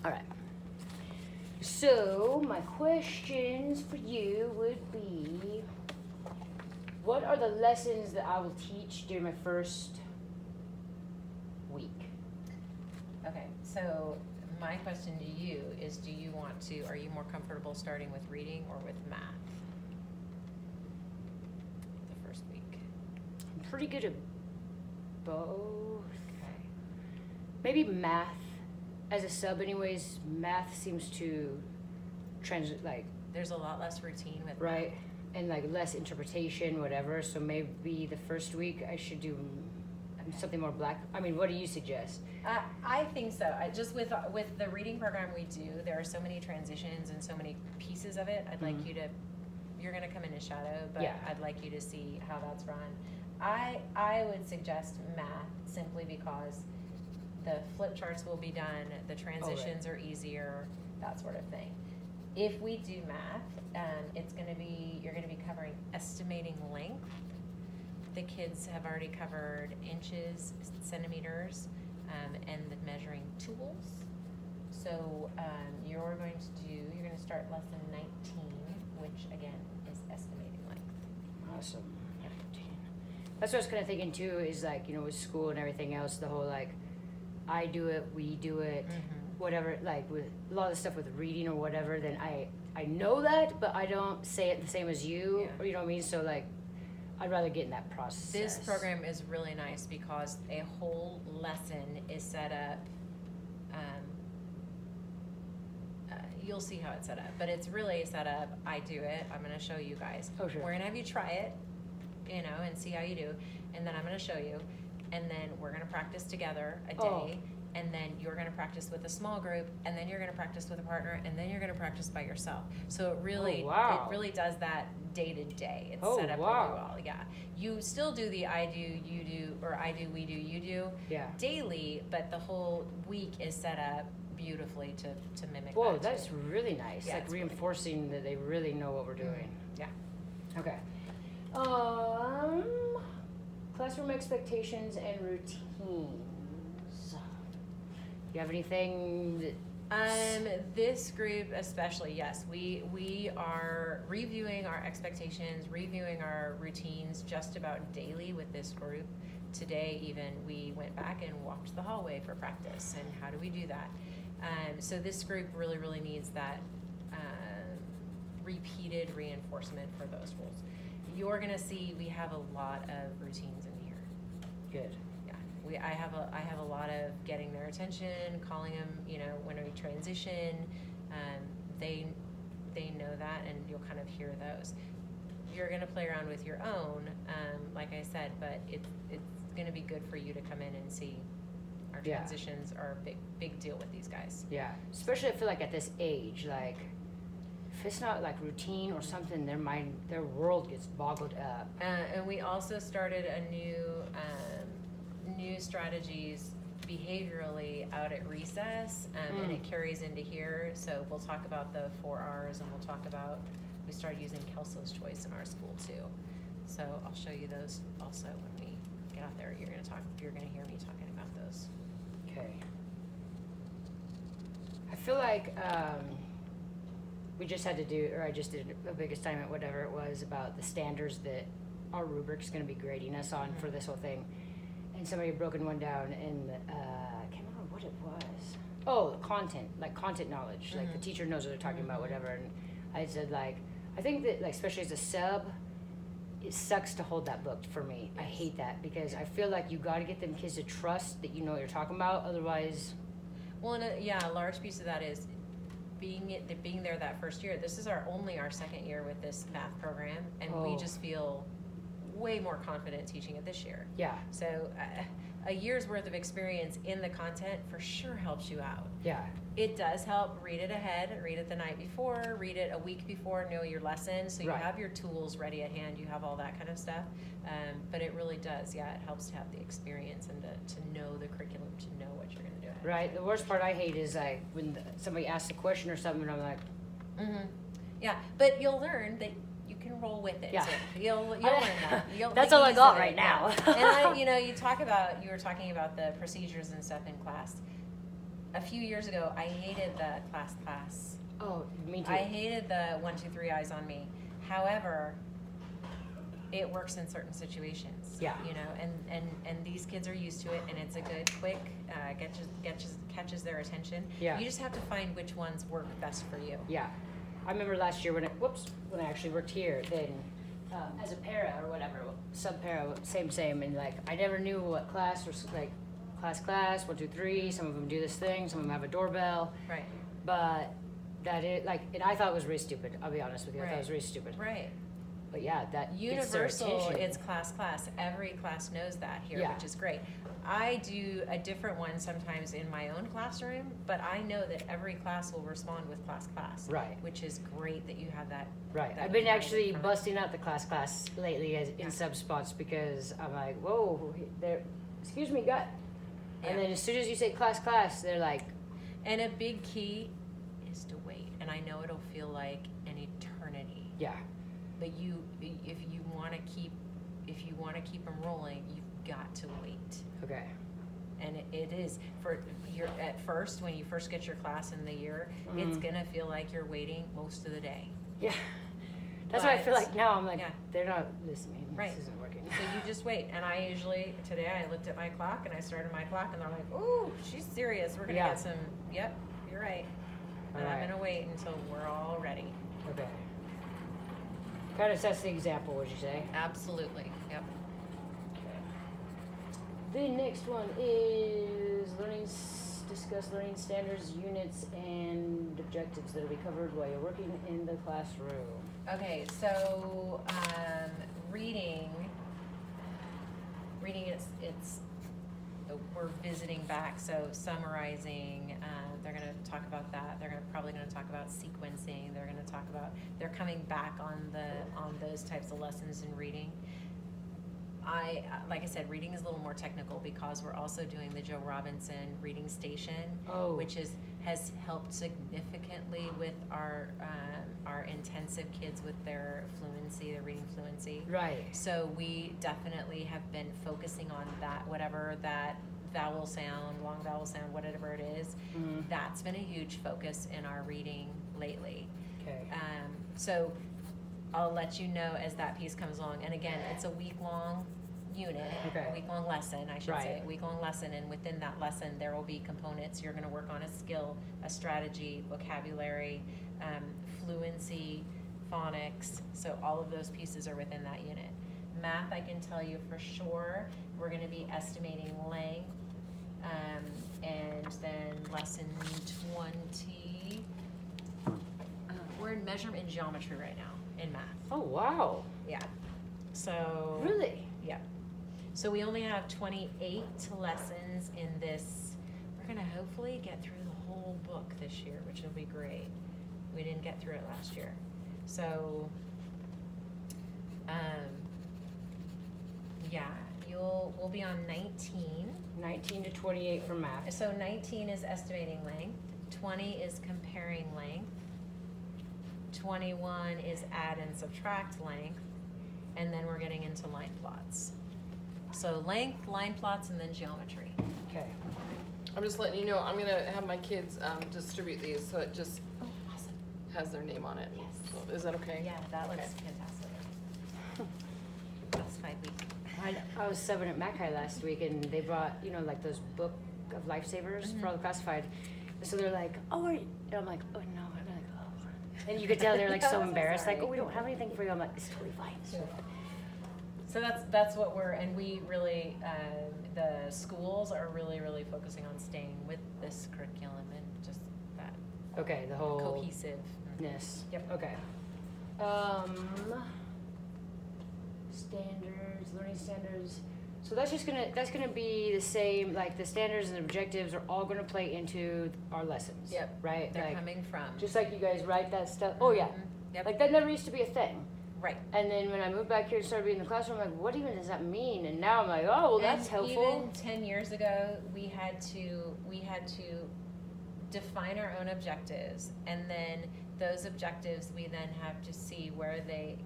All right. So, my questions for you would be, what are the lessons that I will teach during my first week? Okay, so my question to you is, are you more comfortable starting with reading or with math? The first week. I'm pretty good at both. Okay. Maybe math as a sub anyways. Math seems to translate, There's a lot less routine with right? math. And less interpretation, whatever. So maybe the first week I should do something more black. I mean, what do you suggest? I think so. Just with the reading program we do, there are so many transitions and so many pieces of it. I'd like you to, you're going to come in as shadow, but I'd like you to see how that's run. I would suggest math simply because the flip charts will be done, the transitions are easier, that sort of thing. If we do math, you're going to be covering estimating length. The kids have already covered inches, centimeters, and the measuring tools. So you're going to start lesson 19, which again is estimating length. Awesome. That's what I was kind of thinking too, is with school and everything else, the whole I do it, we do it, whatever, with a lot of the stuff with reading or whatever, then I know that, but I don't say it the same as you, or you know what I mean? So I'd rather get in that process. This program is really nice because a whole lesson is set up. You'll see how it's set up, but it's really set up. I do it. I'm going to show you guys. Oh, sure. We're going to have you try it, and see how you do, and then I'm going to show you, and then we're going to practice together a day, and then you're going to practice with a small group, and then you're going to practice with a partner, and then you're going to practice by yourself. So it really does that day to day. It's set up really well. Yeah, you still do the I do, you do, or I do, we do, you do daily, but the whole week is set up beautifully to mimic. Whoa, that that's too. really nice. Yeah, reinforcing that they really know what we're doing. Yeah. Okay. Classroom expectations and routines. You have anything that... This group especially, yes. We are reviewing our expectations, reviewing our routines just about daily with this group. Today even, we went back and walked the hallway for practice, and how do we do that? So this group really, really needs that repeated reinforcement for those rules. You're gonna see we have a lot of routines in here. Good. Yeah, I have a lot of getting their attention, calling them, when we transition. They know that, and you'll kind of hear those. You're gonna play around with your own, like I said, but it's gonna be good for you to come in and see. Our transitions are a big deal with these guys. Yeah, especially I feel like at this age, if it's not routine or something, their world gets boggled up. And we also started a new strategies behaviorally out at recess, and it carries into here. So we'll talk about the 4 R's, and we started using Kelso's Choice in our school too. So I'll show you those also when we get out there. You're gonna hear me talking about those. Okay. I feel like we just had to do, or I just did a big assignment, whatever it was, about the standards that our rubric's going to be grading us on for this whole thing. And somebody had broken one down, and I can't remember what it was. Oh, the content, content knowledge. The teacher knows what they're talking about, whatever. And I said, I think that, especially as a sub, it sucks to hold that book for me. I hate that because I feel like you got to get them kids to trust that you know what you're talking about. Otherwise... Well, a large piece of that is being there that first year. This is our second year with this math program, and we just feel way more confident teaching it this year. Yeah. So a year's worth of experience in the content for sure helps you out. Yeah. It does help. Read it ahead, read it the night before, read it a week before, know your lesson, so you have your tools ready at hand, you have all that kind of stuff. But it really does, it helps to have the experience and to know the curriculum, to know what you're going to do. Right. The worst part I hate is when somebody asks a question or something, and I'm like... Yeah, but you'll learn that you can roll with it. Yeah. Too. You'll learn that. That's all I got right now. And you were talking about the procedures and stuff in class. a few years ago, I hated the class. Oh, me too. I hated the 1, 2, 3 eyes on me. However, it works in certain situations. Yeah. You know, and these kids are used to it, and it's a good, quick, catches their attention. Yeah. You just have to find which ones work best for you. Yeah. I remember last year when I actually worked here, then as a para or whatever, sub-para, same, and like I never knew what class or like class, 1, 2, 3, some of them do this thing, some of them have a doorbell, Right. but that it, like, and I thought it was really stupid, I'll be honest with you, I thought it was really stupid. Right. But yeah, that Universal, gets their attention. it's class. Every class knows that here, Yeah. which is great. I do a different one sometimes in my own classroom, but I know that every class will respond with class. Right. Which is great that you have that. Right. that I've been united actually front. busting out the class lately in Yeah. sub spots because I'm like, whoa, there, excuse me, gut. And Yeah. then as soon as you say class, they're like, And a big key is to wait. And I know it'll feel like an eternity, yeah, but if you want to keep them rolling, you've got to wait. okay. And it is at first, when you first get your class in the year, it's gonna feel like you're waiting most of the day. Yeah. That's why I feel But- like now I'm like, yeah. they're not listening. Right. This isn't working. So you just wait. And today I looked at my clock and I started my clock and they're like, ooh, she's serious. We're gonna Yeah. get some, yep, you're right. And Alright. I'm gonna wait until we're all ready. Okay. Kind of sets the example, would you say? Absolutely, yep. The next one is discuss learning standards, units, and objectives that will be covered while you're working in the classroom. Okay, so, reading, we're visiting back, so summarizing, they're gonna talk about that, probably gonna talk about sequencing, they're coming back on those types of lessons in reading. Like I said, reading is a little more technical because we're also doing the Joe Robinson Reading Station, which has helped significantly with our intensive kids with their reading fluency. Right. So we definitely have been focusing on that, whatever that vowel sound, long vowel sound, whatever it is. Mm-hmm. That's been a huge focus in our reading lately. Okay. So I'll let you know as that piece comes along. And again, it's a week-long unit, Okay. a week-long lesson, I should Right. say, a week-long lesson. And within that lesson, there will be components. You're going to work on a skill, a strategy, vocabulary, fluency, phonics. So all of those pieces are within that unit. Math, I can tell you for sure, we're going to be estimating length. And then lesson 20, we're in measurement and geometry right now in math. Oh, wow. Yeah. So. Really? Yeah. So we only have 28 lessons in this. We're going to hopefully get through the whole book this year, which will be great. We didn't get through it last year. So, yeah, we'll be on 19. 19 to 28 for math. So 19 is estimating length, 20 is comparing length, 21 is add and subtract length, and then we're getting into line plots. So length, line plots, and then geometry. Okay. I'm just letting you know, I'm gonna have my kids distribute these, so it just Oh, awesome. has their name on it. Yes. So, is that okay? Yeah, that looks Okay. fantastic. That's 5 weeks. I was subbing at Mackay last week, and they brought, like those book of lifesavers for all the classified. So they're like, oh, and I'm like, oh, no. And they're like, oh. And you could tell they're like I'm so so embarrassed, like, sorry. oh, we don't have anything for you. I'm like, it's totally fine. So that's what and we really, the schools are really, really focusing on staying with this curriculum and just that Okay, the whole cohesiveness. Yep. Okay. Standards, learning standards. So that's gonna be the same, like the standards and objectives are all gonna play into our lessons. Yep. Right? They're Like, coming from. just like you guys write that stuff. Oh yeah. Mhm. Yep. Like that never used to be a thing. Right. And then when I moved back here and started being in the classroom, I'm like, what even does that mean? And now I'm like, oh, well, that's And helpful. Even 10 years ago, we had to define our own objectives, and then those objectives we then have to see where they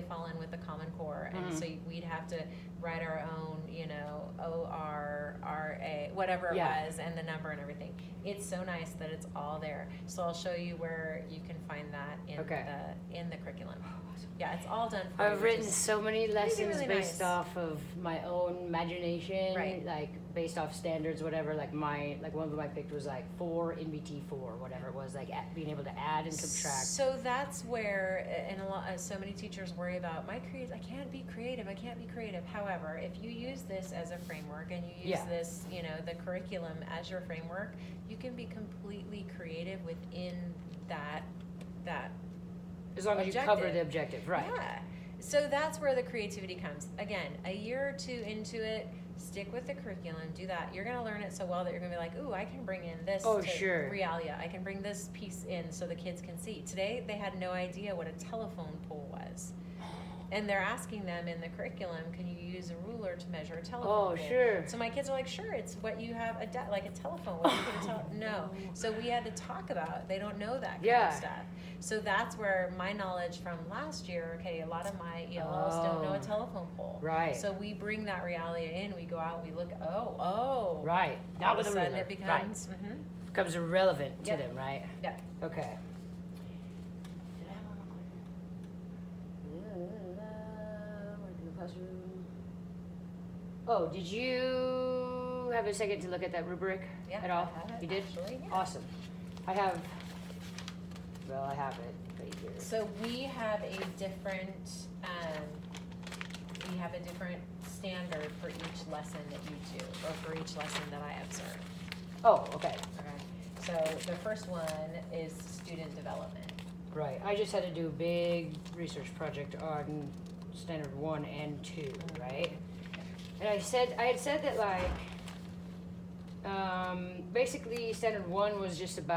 fall in with the Common Core, and so we'd have to write our own, you know, ORRA, whatever it Yeah. was, and the number and everything. It's so nice that it's all there. So I'll show you where you can find that in the curriculum. Yeah, it's all done for you. I've which written is so many lessons really based nice. off of my own imagination, Right. like based off standards, whatever. Like one of them I picked was like 4 NBT4, whatever it was, like being able to add and subtract. So that's where, and so many teachers worry about I can't be creative. However, if you use this as a framework and you use Yeah. this, you know, the curriculum as your framework, you can be completely creative within that As long as you cover the objective, right? Yeah. So that's where the creativity comes. Again, a year or two into it, stick with the curriculum, do that. You're gonna learn it so well that you're gonna be like, ooh, I can bring in this Oh, to sure. Realia. I can bring this piece in so the kids can see. Today they had no idea what a telephone pole was. And they're asking them in the curriculum, can you use a ruler to measure a telephone Oh, pole? sure. So my kids are like, sure, it's what you have, like a telephone. What do you put a no. So we had to talk about it. They don't know that kind Yeah. of stuff. So that's where my knowledge from last year, okay, a lot of my ELLs don't know a telephone pole. Right. So we bring that reality in, we go out, we look, oh. Right. All Not of with a a sudden ruler. it becomes, Becomes irrelevant to Yep. them, right? Yeah. Okay. Oh, did you have a second to look at that rubric Yeah, at all? I have it, You did? actually, yeah. Awesome. I have it right here. So we have a different standard for each lesson that you do, or for each lesson that I observe. Oh, okay. Okay. So the first one is student development. Right. I just had to do a big research project on standard 1 and 2, right? And I had said that like basically standard 1 was just about